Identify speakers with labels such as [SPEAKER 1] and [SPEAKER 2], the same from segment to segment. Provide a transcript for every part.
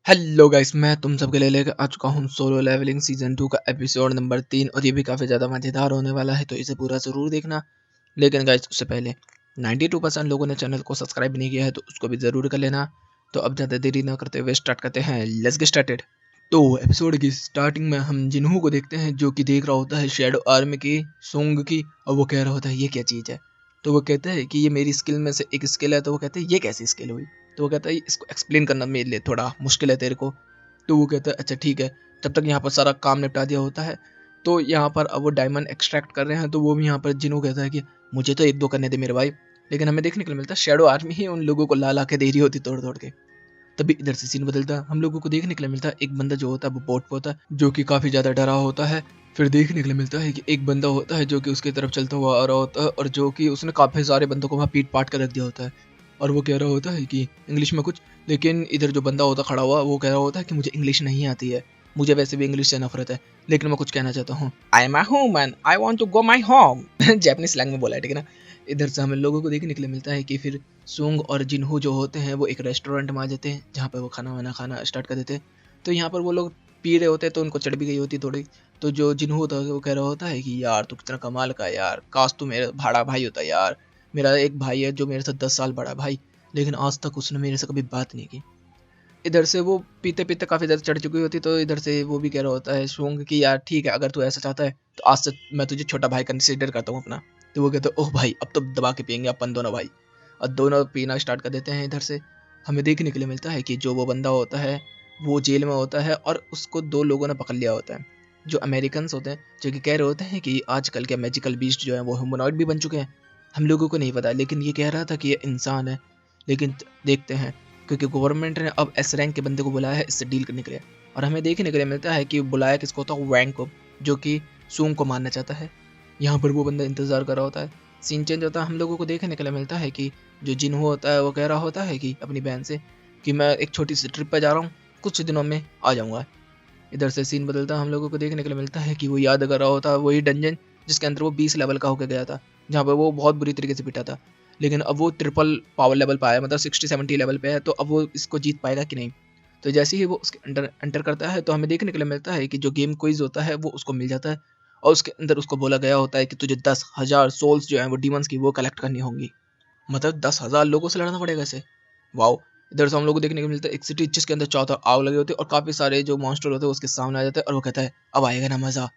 [SPEAKER 1] Hello guys, मैं तुम सबके लिए लेकर आ चुका हूँ सोलो लेवलिंग सीजन 2 का एपिसोड नंबर 3 और ये भी काफ़ी ज़्यादा मज़ेदार होने वाला है, तो इसे पूरा ज़रूर देखना। लेकिन गाइस उससे पहले 92% लोगों ने चैनल को सब्सक्राइब नहीं किया है, तो उसको भी ज़रूर कर लेना। तो अब ज़्यादा देरी ना करते हुए स्टार्ट करते हैं। Let's get started. तो एपिसोड की स्टार्टिंग में हम जिन्हों को देखते हैं जो कि देख रहा होता है शेडो आर्मी की सोंग की, और वो कह रहा होता है ये क्या चीज़ है। तो वो कहता है कि ये मेरी स्किल में से एक स्किल है। तो वो कहते हैं ये कैसी स्किल हुई। तो वो कहता है इसको एक्सप्लेन करना मेरे लिए थोड़ा मुश्किल है तेरे को। तो वो कहता है अच्छा ठीक है। जब तक यहाँ पर सारा काम निपटा दिया होता है, तो यहाँ पर अब वो डायमंड एक्सट्रैक्ट कर रहे हैं। तो वो भी यहाँ पर जिन्हों कहता है कि मुझे तो एक दो करने दे मेरे भाई। लेकिन हमें देखने को मिलता है शेडो आर्मी ही उन लोगों को ला ला के दे रही होती तोड़ तोड़ के। तभी इधर से सीन बदलता है, हम लोगों को देखने के लिए मिलता है एक बंदा जो होता है वो बोट पे होता है, जो कि काफी ज्यादा डरा होता है। फिर देखने के लिए मिलता है कि एक बंदा होता है जो कि उसकी तरफ चलता हुआ आ रहा होता है, और जो कि उसने काफी सारे बंदों को वहाँ पीट पाट कर रख दिया होता है। और वो कह रहा होता है कि इंग्लिश में कुछ। लेकिन इधर जो बंदा होता खड़ा हुआ वो कह रहा होता है कि मुझे इंग्लिश नहीं आती है, मुझे वैसे भी इंग्लिश से नफरत है, लेकिन मैं कुछ कहना चाहता हूँ। I am a human, I want to go my home. Japanese slang में बोला है, ठीक है ना। इधर से हमें लोगों को देखने के लिए मिलता है कि फिर सुंग और जिन्हू जो होते हैं वो एक रेस्टोरेंट में आ जाते हैं, जहाँ पे वो खाना वाना खाना स्टार्ट कर देते हैं। तो यहाँ पर वो लोग पी रहे होते हैं, तो उनको चढ़ भी गई होती थोड़ी। तो जो जिन्हू होता है वो कह रहा होता है कि यार तू कितना कमाल का है यार, काश तू मेरा भाड़ा भाई होता यार। मेरा एक भाई है जो मेरे से 10 साल बड़ा भाई, लेकिन आज तक उसने मेरे से कभी बात नहीं की। इधर से वो पीते पीते काफी ज्यादा चढ़ चुकी होती, तो इधर से वो भी कह रहा होता है शुंग कि यार ठीक है, अगर तू ऐसा चाहता है तो आज से मैं तुझे छोटा भाई कंसिडर करता हूँ अपना। तो वो कहते हैं ओह भाई, अब तो दबा के पियेंगे अपन दोनों भाई। और दोनों पीना स्टार्ट कर देते हैं। इधर से हमें देखने के लिए मिलता है कि जो वो बंदा होता है वो जेल में होता है, और उसको दो लोगों ने पकड़ लिया होता है, जो अमेरिकन होते हैं, जो कि कह रहे होते हैं कि आजकल के मैजिकल बीस्ट जो है वो ह्यूमनॉइड भी बन चुके हैं। हम लोगों को नहीं पता, लेकिन ये कह रहा था कि ये इंसान है। लेकिन देखते हैं, क्योंकि गवर्नमेंट ने अब एस रैंक के बंदे को बुलाया है इससे डील करने के लिए। और हमें देखने के लिए मिलता है कि बुलाया किसको होता है, वैंग को, जो कि सूंग को मारना चाहता है। यहाँ पर वो बंदा इंतजार कर रहा होता है। सीन चेंज होता है, हम लोगों को देखने के लिए मिलता है कि जो जिन्हो होता है वो कह रहा होता है कि अपनी बहन से कि मैं एक छोटी सी ट्रिप पर जा रहा हूँ, कुछ दिनों में आ जाऊँगा। इधर से सीन बदलता है, हम लोगों को देखने के लिए मिलता है कि वो याद कर रहा होता है वही डंजन जिसके अंदर वो 20 लेवल का होकर गया था, जहाँ पर वो बहुत बुरी तरीके से पिटा था। लेकिन अब वो ट्रिपल पावर लेवल पे आया, मतलब 60-70 लेवल पे है, तो अब वो इसको जीत पाएगा कि नहीं। तो जैसे ही वो उसके अंदर एंटर करता है, तो हमें देखने के लिए मिलता है कि जो गेम क्विज होता है वो उसको मिल जाता है, और उसके अंदर उसको बोला गया होता है कि तुझे 10,000 सोल्स जो है वो डीमंस की वो कलेक्ट करनी होंगी। मतलब 10,000 लोगों से लड़ना पड़ेगा इसे। वाओ। इधर से हम लोग को देखने को मिलता है एक सिटी जिसके अंदर चारों आग लगे होते हैं, और काफी सारे जो मॉन्स्टर होते हैं उसके सामने आ जाते हैं, और वो कहता है अब आएगा ना मजा।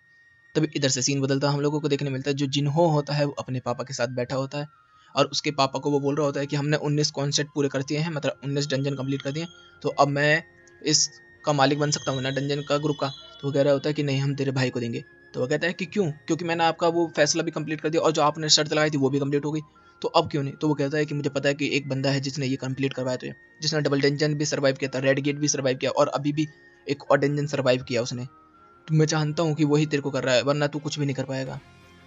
[SPEAKER 1] तभी इधर से सीन बदलता है, हम लोगों को देखने मिलता है जो जिन्हो होता है वो अपने पापा के साथ बैठा होता है, और उसके पापा को वो बोल रहा होता है कि हमने 19 कॉन्सेप्ट पूरे कर दिए हैं, मतलब 19 डंजन कंप्लीट कर दिए हैं, तो अब मैं इसका मालिक बन सकता हूँ ना डंजन का ग्रुप का। तो वो कह रहा होता है कि नहीं, हम तेरे भाई को देंगे। तो वो कहता है कि क्यों, क्योंकि मैंने आपका वो फैसला भी कंप्लीट कर दिया, और जो आपने शर्त लगाई थी वो भी कंप्लीट हो गई, तो अब क्यों नहीं। तो वो कहता है कि मुझे पता है कि एक बंदा है जिसने ये कंप्लीट करवाया, तुझे जिसने डबल डंजन भी सर्वाइव किया था, रेड गेट भी सर्वाइव किया, और अभी भी एक और डंजन सर्वाइव किया उसने। तो मैं चाहता हूँ कि वही तेरे को कर रहा है, वरना तू कुछ भी नहीं कर पाएगा।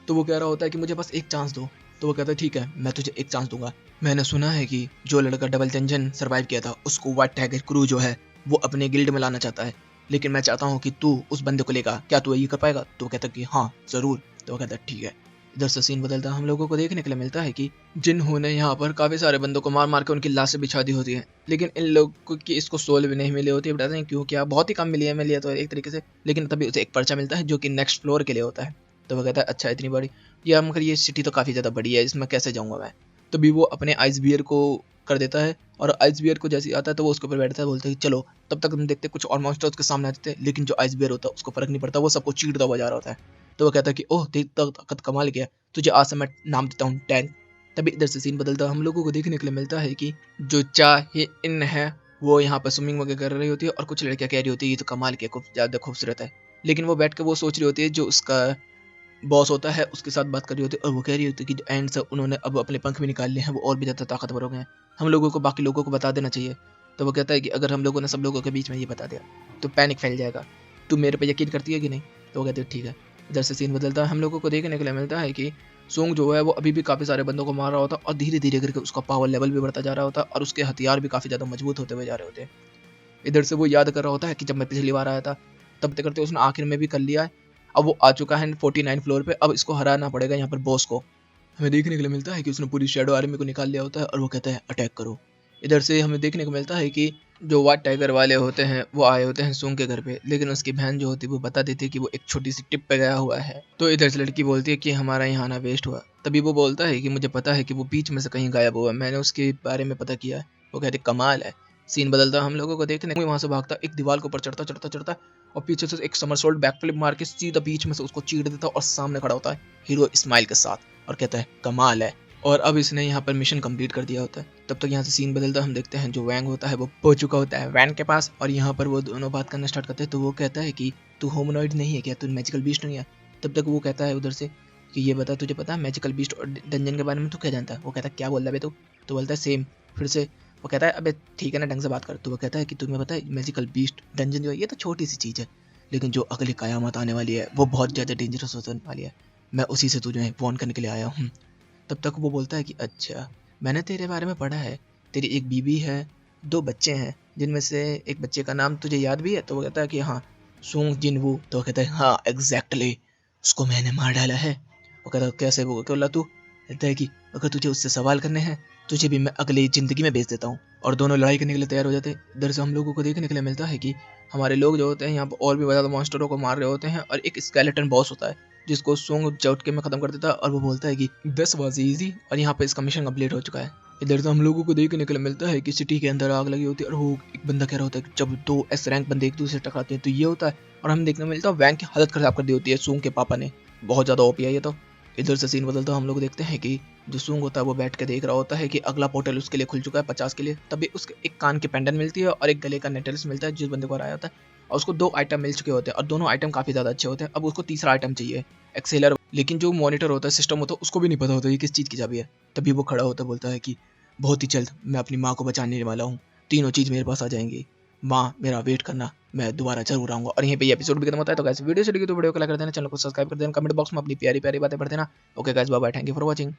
[SPEAKER 1] तो वो कह रहा होता है कि मुझे बस एक चांस दो। तो वो कहता है ठीक है, मैं तुझे एक चांस दूंगा। मैंने सुना है कि जो लड़का डबल डंजन सर्वाइव किया था उसको व्हाइट टाइगर क्रू जो है वो अपने गिल्ड में लाना चाहता है, लेकिन मैं चाहता हूँ कि तू उस बंदे को लेगा, क्या तू ये कर पाएगा। तो वो कहता है कि हाँ जरूर। तो वो कहता है ठीक है। इधर से सीन बदलता है, हम लोगों को देखने के लिए मिलता है कि जिन्होंने यहाँ पर काफी सारे बंदों को मार मार के उनकी लाशें बिछा दी होती है, लेकिन इन लोगों की इसको सोल भी नहीं मिली होती है। बताते हैं क्यों, क्या बहुत ही कम मिली है, मिली है तो एक तरीके से। लेकिन तभी उसे एक पर्चा मिलता है जो कि नेक्स्ट फ्लोर के लिए होता है। तो वो कहता है अच्छा इतनी बड़ी, या मगर ये सिटी तो काफ़ी ज़्यादा बड़ी है, इसमें कैसे जाऊँगा मैं। तभी वो अपने आइस बियर को कर देता है, और आइस बियर को जैसे ही आता है तो वो उसके ऊपर बैठता है, बोलता है कि चलो तब तक हम देखते कुछ और मॉन्स्टर उसके सामने आ जाते हैं। लेकिन जो आइस बियर होता है उसको फर्क नहीं पड़ता, वो सबको चीरता हुआ जा रहा होता है। तो वो कहता है कि ओह देख ताकत कमाल किया, तुझे आज से मैं नाम देता हूँ टैंक। तभी इधर से सीन बदलता है, हम लोगों को देखने के लिए मिलता है कि जो चाहे इन है वो यहाँ पर स्विमिंग वगैरह कर रही होती है, और कुछ लड़कियाँ कह रही होती है ये तो कमाल किया, खूब ज़्यादा खूबसूरत है। लेकिन वो बैठ के वो सोच रही होती है, जो उसका बॉस होता है उसके साथ बात कर रही होती है, और वो कह रही होती है कि जो एंड से उन्होंने अब अपने पंख भी निकाल लिए हैं, वो और भी ज़्यादा ताकतवर हो गए हैं, हम लोगों को बाकी लोगों को बता देना चाहिए। तो वो कहता है कि अगर हम लोगों ने सब लोगों के बीच में ये बता दिया तो पैनिक फैल जाएगा, तू मेरे पे यकीन करती है कि नहीं। तो वो कहते हैं ठीक है। इधर से सीन बदलता है, हम लोगों को देखने के लिए मिलता है कि सोंग जो है वो अभी भी काफ़ी सारे बंदों को मार रहा होता है, और धीरे धीरे करके उसका पावर लेवल भी बढ़ता जा रहा होता है, और उसके हथियार भी काफ़ी ज़्यादा मजबूत होते हुए जा रहे होते हैं। इधर से वो याद कर रहा होता है कि जब मैं पिछली बार आया था तब तक करते उसने आखिर में भी कर लिया है। अब वो आ चुका है 49 फ्लोर पे, अब इसको हराना पड़ेगा यहाँ पर बॉस को। हमें देखने के लिए मिलता है कि उसने पूरी शैडो आर्मी को निकाल लिया होता है, और वो कहता है अटैक करो। इधर से हमें देखने को मिलता है कि जो व्हाइट टाइगर वाले होते हैं वो आए होते हैं सूंग के घर पे, लेकिन उसकी बहन जो होती है वो बता देती है कि वो एक छोटी सी टिप पे गया हुआ है। तो इधर से लड़की बोलती है कि हमारा यहाँ आना वेस्ट हुआ। तभी वो बोलता है कि मुझे पता है कि वो बीच में से कहीं गायब हुआ, मैंने उसके बारे में पता किया है। वो कहते कमाल है। सीन बदलता हम लोगों को देखने को, वहां से भागता एक दीवार के ऊपर चढ़ता चढ़ता चढ़ता और पीछे से एक समरसोल्ट बैकफ्लिप मार के सीधा बीच में से उसको चीर देता और सामने खड़ा होता है हीरो स्माइल के साथ और कहता है कमाल है। और अब इसने यहाँ पर मिशन कंप्लीट कर दिया होता है। तब तक यहाँ से सीन बदलता हम देखते हैं जो वैंग होता है वो पहुंच चुका होता है वैन के पास, और यहाँ पर वो दोनों बात करना स्टार्ट करते हैं। तो वो कहता है कि तू होमनॉइड नहीं है क्या, तू मैजिकल बीस्ट नहीं है। तब तक वो कहता है उधर से कि ये बता तुझे पता है मैजिकल बीस्ट और डंजन के बारे में तू क्या जानता है। वो कहता है क्या बोल रहा है तू। तो बोलता है सेम। फिर से वो कहता है अबे ठीक है ना ढंग से बात कर। तो वो कहता है कि तुम्हें पता है मैजिकल बीस्ट डंजन जो है ये तो छोटी सी चीज़ है, लेकिन जो अगली कयामत आने वाली है वो बहुत ज़्यादा डेंजरस होने वाली है, मैं उसी से तुझे वार्न करने के लिए आया हूँ। तब तक वो बोलता है कि अच्छा मैंने तेरे बारे में पढ़ा है, तेरी एक बीवी है, 2 बच्चे हैं, जिनमें से एक बच्चे का नाम तुझे याद भी है। तो वो कहता है कि हाँ सूंग जिनवू। तो वो कहता है हाँ एग्जैक्टली, उसको मैंने मार डाला है। वो कहता है कैसे। वो बोला तू। कहता है कि अगर तुझे उससे सवाल करने हैं तुझे भी मैं अगली ज़िंदगी में भेज देता हूँ। और दोनों लड़ाई करने के लिए तैयार हो जाते हैं। इधर से हम लोगों को देखने के लिए मिलता है कि हमारे लोग जो होते हैं यहाँ पर और भी ज़्यादा मॉन्स्टरों को मार रहे होते हैं, और एक स्केलेटन बॉस होता है जिसको सूंग झटके में खत्म कर देता है। और वो बोलता है कि दिस वाज इजी, और यहाँ पे इसका मिशन कंप्लीट हो चुका है। इधर से हम लोगों को देखने के लिए मिलता है कि सिटी के अंदर आग लगी होती है, और वो एक बंदा कह रहा होता है कि जब 2 एस रैंक बंदे एक दूसरे से टकराते हैं तो ये होता है। और हम देखने को मिलता है वैंग की हालत खराब कर दी होती है सूंग के पापा ने, बहुत ज़्यादा ओपी है ये तो। इधर से सीन बदलता हम लोग देखते हैं कि जो सूंग होता है वो बैठ के देख रहा होता है कि अगला पोर्टल उसके लिए खुल चुका है 50 के लिए। तभी उसके एक कान की पेंडेंट मिलती है और एक गले का नेकलेस मिलता है जिस बंदे को हराया होता है, और उसको 2 आइटम मिल चुके होते हैं और दोनों आइटम काफ़ी ज़्यादा अच्छे होते हैं। अब उसको तीसरा आइटम चाहिए एक्सेलर, लेकिन जो मॉनिटर होता है सिस्टम होता है उसको भी नहीं पता होता ये किस चीज़ की चाबी है। तभी वो खड़ा होता बोलता है कि बहुत ही जल्द मैं अपनी माँ को बचाने वाला हूँ, तीनों चीज़ मेरे पास आ जाएंगी, माँ मेरा वेट करना, मैं दोबारा जरूर आऊँगा। और यहीं पे ये एपिसोड भी खत्म होता है। तो गाइस वीडियो से लगी तो वीडियो को लाइक कर देना, चैनल को सब्सक्राइब कर देना, कमेंट बॉक्स में अपनी प्यारी प्यारी बातें पढ़ देना। Okay guys bye bye, thank you for watching.